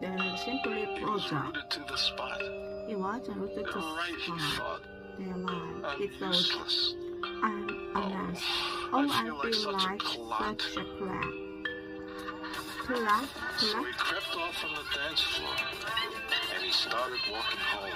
Then simply froze up. To the spot. He was rooted to the Right, he spot. thought. Their life. He thought, Useless. I'm a mess. I Oh, feel like such a clot. such a clot. So he crept off from the dance floor and he started walking home.